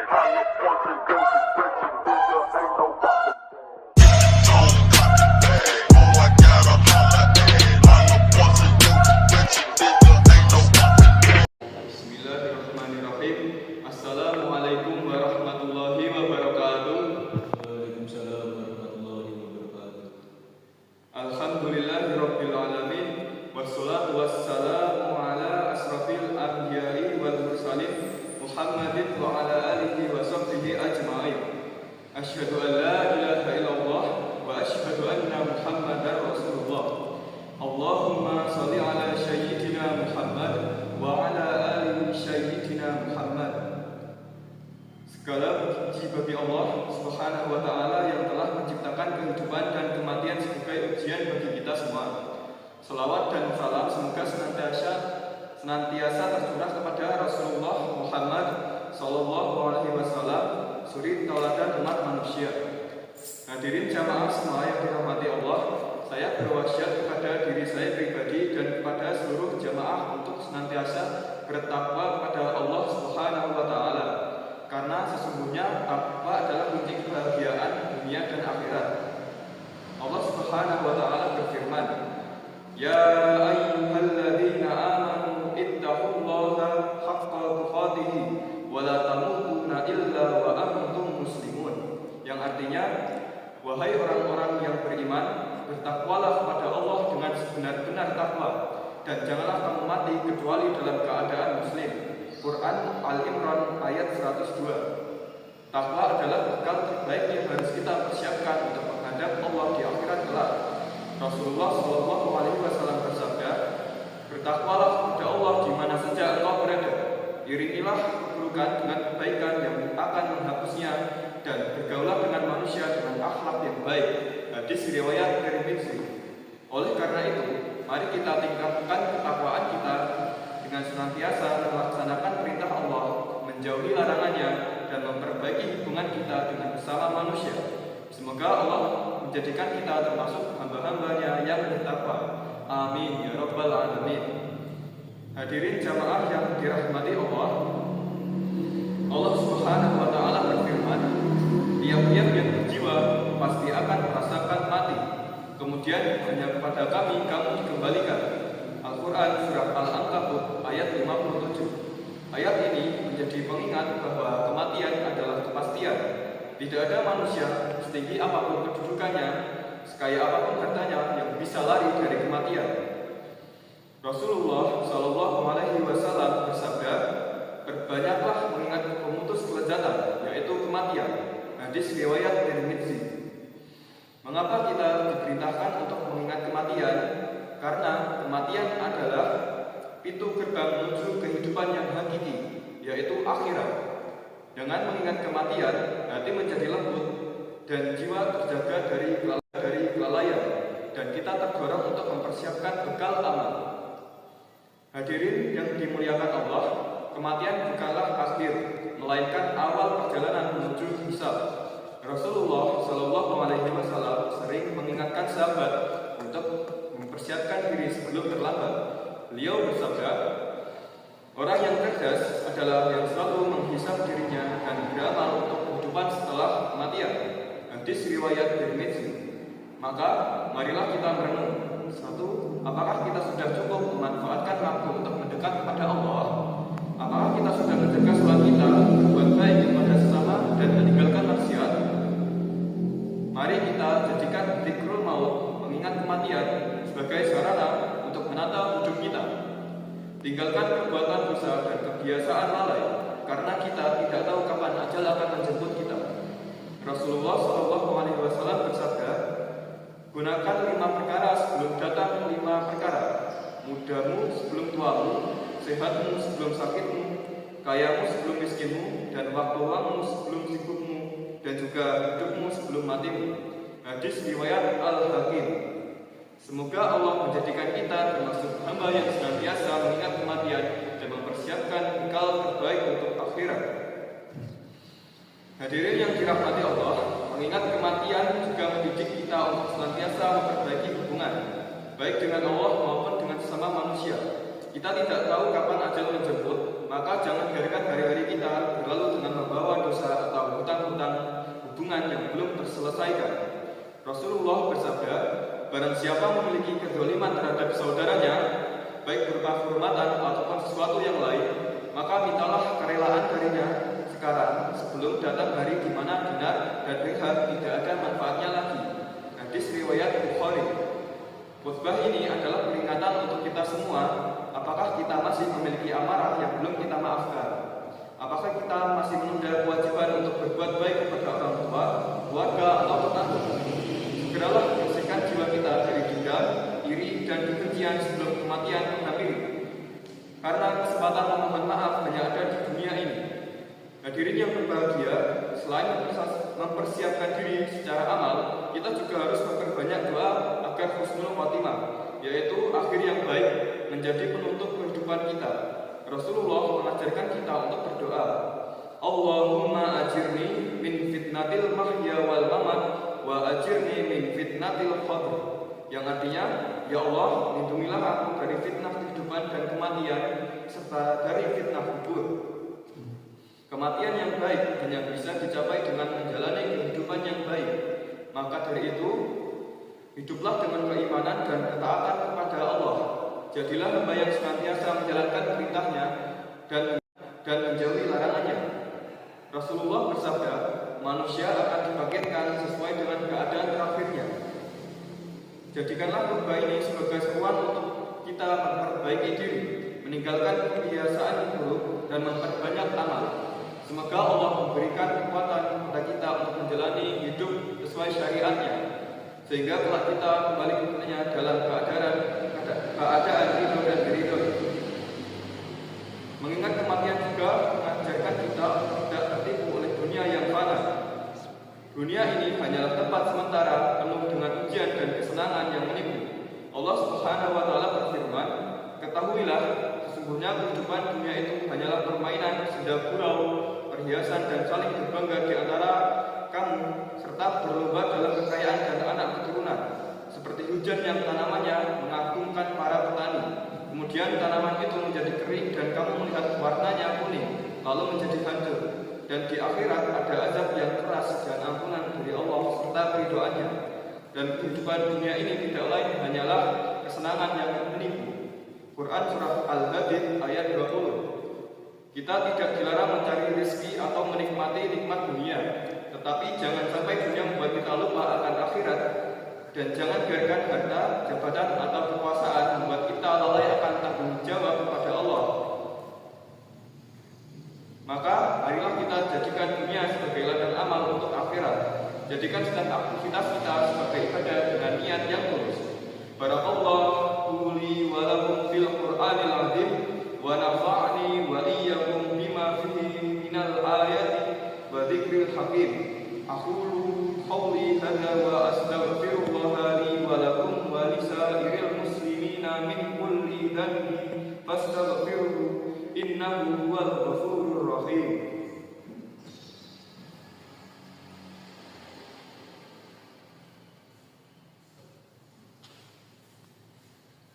Bismillahirrahmanirrahim. Assalamualaikum warahmatullahi wabarakatuh. Waalaikumsalam warahmatullahi wabarakatuh. Alhamdulillahirabbil alamin. Wassalatu wassalamu ala asrafil anbiya'i wal mursalin Muhammadin wa ala alihi wa sahbihi ajma'in. Asyhadu an la ilaha illallah wa asyhadu anna Muhammadar Rasulullah. Allahumma shalli ala sayyidina Muhammad wa ala ali sayyidina Muhammad. Segala puji bagi Allah Subhanahu wa taala yang telah menciptakan kehidupan dan kematian sebagai ujian bagi kita semua. Selawat dan salam semoga senantiasa tercurah kepada Rasulullah Muhammad sallallahu alaihi wasallam, suri tauladan umat manusia. Hadirin jamaah semua yang dirahmati Allah, saya berwasiat kepada diri saya pribadi dan kepada seluruh jamaah untuk senantiasa bertakwa kepada Allah Subhanahu wa taala. Karena sesungguhnya takwa adalah kunci kebahagiaan dunia dan akhirat. Allah Subhanahu wa taala berfirman, "Ya ayyuhalladzina amanu ittaqullaha haqqa tuqatih wa la tamutunna illa wa antum muslimun." Yang artinya, wahai orang-orang yang beriman, bertakwalah kepada Allah dengan sebenar-benar takwa, dan janganlah kamu mati kecuali dalam keadaan muslim. Quran Al-Imran ayat 102. Takwa adalah bekal terbaik yang harus kita persiapkan untuk menghadap Allah di akhirat kelak. Rasulullah Shallallahu Alaihi Wasallam bersabda, "Bertakwalah kepada Allah di mana saja engkau berada. Iringilah keburukan dengan kebaikan yang akan menghapusnya, dan bergaulah dengan manusia dengan akhlak yang baik." Hadis riwayat Tirmidzi. Oleh karena itu, mari kita tingkatkan ketakwaan kita dengan senantiasa melaksanakan perintah Allah, menjauhi larangannya, dan memperbaiki hubungan kita dengan sesama manusia. Semoga Allah menjadikan kita termasuk hamba-hambanya yang bertakwa. Amin ya rabbal alamin. Hadirin jamaah yang dirahmati Allah, Allah Subhanahu wa taala berfirman, "Tiap-tiap yang berjiwa pasti akan merasakan mati. Kemudian hanya kepada kami kamu dikembalikan." Al-Quran Surah Al-Ankabut ayat 57. Ayat ini menjadi pengingat bahwa kematian adalah kepastian. Tidak ada manusia setinggi apapun kedudukannya, sekaya apapun hartanya, yang bisa lari dari kematian. Rasulullah Shallallahu Alaihi Wasallam bersabda, "Berbanyaklah mengingat pemutus kelezatan, yaitu kematian." Hadis riwayat Tirmidzi. Mengapa kita diperintahkan untuk mengingat kematian? Karena kematian adalah pintu gerbang menuju kehidupan yang hakiki, yaitu akhirat. Dengan mengingat kematian, hati menjadi lembut dan jiwa terjaga dari kelalaian, dan kita terdorong untuk mempersiapkan bekal amal. Hadirin yang dimuliakan Allah, kematian bukanlah akhir, melainkan awal perjalanan menuju hisab. Rasulullah Shallallahu Alaihi Wasallam sering mengingatkan sahabat untuk mempersiapkan diri sebelum terlambat. Beliau bersabda, "Orang yang cerdas adalah yang selalu menghisab dirinya dan beramal untuk kehidupan setelah kematian." Hadis riwayat Tirmidzi. Maka marilah kita merenung. 1. Apakah kita sudah cukup memanfaatkan waktu untuk mendekat kepada Allah? Apakah kita sudah menjaga sholat kita, berbuat baik kepada sesama, dan meninggalkan maksiat? Mari kita jadikan dzikrul maut, mengingat kematian, sebagai sarana untuk menata hidup kita. Tinggalkan perbuatan dosa dan kebiasaan lalai, karena kita tidak tahu kapan ajal akan menjemput kita. Rasulullah Shallallahu Alaihi Wasallam bersabda, "Gunakan 5 perkara sebelum datang 5 perkara: mudamu sebelum tuamu, sehatmu sebelum sakitmu, kayamu sebelum miskinmu, dan waktu luangmu sebelum sibukmu, dan juga hidupmu sebelum matimu." Hadis riwayat Al-Hakim. Semoga Allah menjadikan kita termasuk hamba yang senantiasa mengingat kematian dan mempersiapkan bekal terbaik untuk akhirat. Hadirin yang dirahmati Allah, mengingat kematian juga mendidik kita untuk senantiasa memperbaiki hubungan, baik dengan Allah maupun dengan sesama manusia. Kita tidak tahu kapan ajal menjemput, maka jangan biarkan hari-hari kita berlalu dengan membawa dosa hutang-hutang hubungan yang belum terselesaikan. Rasulullah bersabda, barang siapa memiliki kezaliman terhadap saudaranya, baik berupa kehormatan ataupun sesuatu yang lain, maka mintalah kerelaan darinya sekarang sebelum datang hari di mana dinar dan dirham tidak ada manfaatnya lagi. Hadis riwayat Bukhari. Khutbah ini adalah peringatan untuk kita semua. Apakah kita masih memiliki amarah yang belum kita maafkan? Apakah kita masih menunda kewajiban untuk berbuat baik kepada orang tua, keluarga, atau tetangga? Segeralah bersihkan jiwa kita dari dendam, iri, dan kebencian sebelum kematian menghampiri. Karena kesempatan memohon maaf hanya ada di dunia ini. Hadirin yang berbahagia, selain mempersiapkan diri secara amal, kita juga harus memperbanyak doa agar husnul khotimah, yaitu akhir yang baik, menjadi penutup kehidupan kita. Rasulullah mengajarkan kita untuk berdoa, Allahumma ajirni min fitnatil mahya wal mamat wa ajirni min fitnatil qabr. Yang artinya, ya Allah, lindungilah aku dari fitnah kehidupan dan kematian serta dari fitnah kubur. Kematian yang baik hanya bisa dicapai dengan menjalani kehidupan yang baik. Maka dari itu, hiduplah dengan keimanan dan ketaatan kepada Allah. Jadilah hamba yang senantiasa menjalankan perintahnya dan menjauhi larangannya. Rasulullah bersabda, manusia akan dibangkitkan sesuai dengan keadaan terakhirnya. Jadikanlah khutbah ini sebagai seruan untuk kita memperbaiki diri, meninggalkan kebiasaan yang buruk, dan memperbanyak amal. Semoga Allah memberikan kekuatan kepada kita untuk menjalani hidup sesuai syariatnya, sehingga kelak kita kembali kepadanya dalam keadaan ridho dan ridho. Mengingat kematian juga mengajarkan kita tidak tertipu oleh dunia yang fana. Dunia ini hanyalah tempat sementara penuh dengan ujian dan kesenangan yang menipu. Allah Subhanahu wa Ta'ala berfirman, ketahuilah, sesungguhnya kehidupan dunia itu hanyalah permainan, senda gurau, perhiasan, dan saling berbangga di antara kamu, serta berlomba dalam kekayaan dan anak keturunan, seperti hujan yang tanamannya mengagumkan para petani. Kemudian tanaman itu menjadi kering dan kamu melihat warnanya kuning, lalu menjadi hancur. Dan di akhirat ada azab yang keras dan ampunan dari Allah serta keridoannya. Dan kehidupan dunia ini tidak lain hanyalah kesenangan yang menipu. Quran Surah Al-Hadid ayat 20. Kita tidak dilarang mencari rezeki atau menikmati nikmat dunia, tetapi jangan sampai dunia membuat kita lupa akan akhirat. Dan jangan biarkan harta, jabatan, atau kekuasaan membuat kita lalai akan tanggung jawab kepada Allah. Maka marilah kita jadikan dunia sebagai ladang amal untuk akhirat. Jadikan setiap aktivitas kita sebagai ibadah dengan niat yang tulus. Barakallahu li wa lakum fil Qur'anil azim wa nafa'ni wa iyyakum bima fihi minal ayati wa dzikril hakim. Aqulu qawli hadza wa astaghfirullah li wa lakum wa lisairil muslimina min kulli dhanbin fastaghfiruhu innahu huwal ghafurur rahim.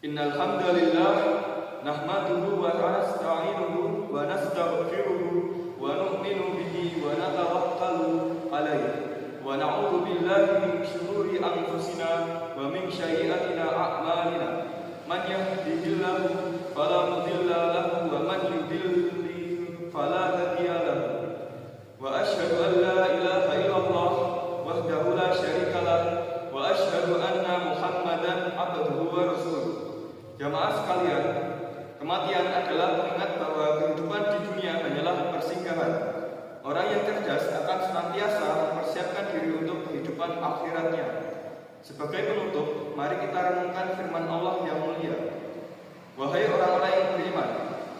Innal hamdalillah nahmaduhu wa nasta'inuhu wa nastaghfiruhu wa nu'minu bihi wa natawakkalu alayhi wa na'udzu billahi min shururi anfusina wa min sayyi'ati a'malina. Man yahdihillahu fala mudilla lahu wa man yudlil fala hadiya lahu. Wa asyhadu an la ilaha illallah wahdahu la syarika lahu wa asyhadu anna Muhammadan abduhu wa rasuluh. Jamaah sekalian, kematian adalah pengingat bahwa kehidupan di dunia hanyalah persinggahan. Orang yang cerdas akan senantiasa mempersiapkan diri untuk kehidupan akhiratnya. Sebagai penutup, mari kita renungkan firman Allah yang mulia. Wahai orang-orang yang beriman,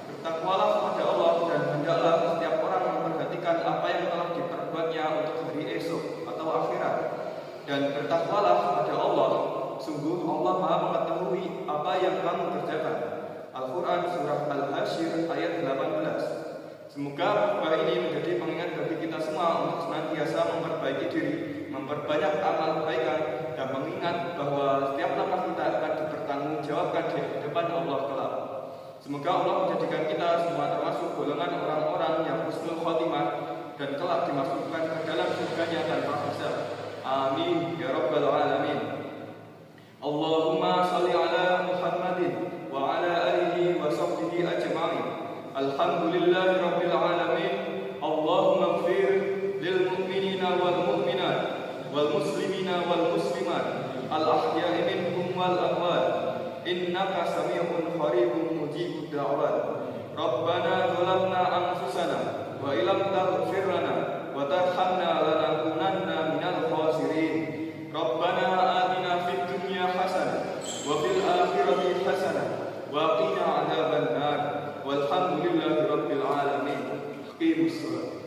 bertakwalah kepada Allah dan hendaklah setiap orang memperhatikan apa yang telah diperbuatnya untuk hari esok atau akhirat. Dan bertakwalah kepada Allah. Sungguh Allah Maha mengetahui apa yang kamu kerjakan. Al-Quran Surah Al-Hasyr ayat 18. Semoga khutbah ini menjadi pengingat bagi kita semua untuk senantiasa memperbaiki diri, memperbanyak amal kebaikan, dan mengingat bahwa setiap langkah kita akan dipertanggungjawabkan di hadapan Allah kelak. Semoga Allah menjadikan kita semua termasuk golongan orang-orang yang husnul khotimah dan kelak dimasukkan ke dalam surganya tanpa hisab. Amin ya rabbal alamin. Allahumma salli ala Muhammadin wa ala alihi wa sahbihi ajma'in. Alhamdulillahi rabbil alamin. Allahumma ighfir lil mu'minina wal mu'minat wal muslimina wal muslimat al ahya'i minhum wal amwat. Innaka sami'un qaribun mujibud da'wat. Rabbana zalamna anfusana wa illam taghfir lana wa tarhamna lanakunanna minal khasirin. Rabbana atina fid dunya hasanah wa fil akhirati hasanah wa qina adzaban nar. Walhamdulillahi rabbil alamin. Aqimus shalah.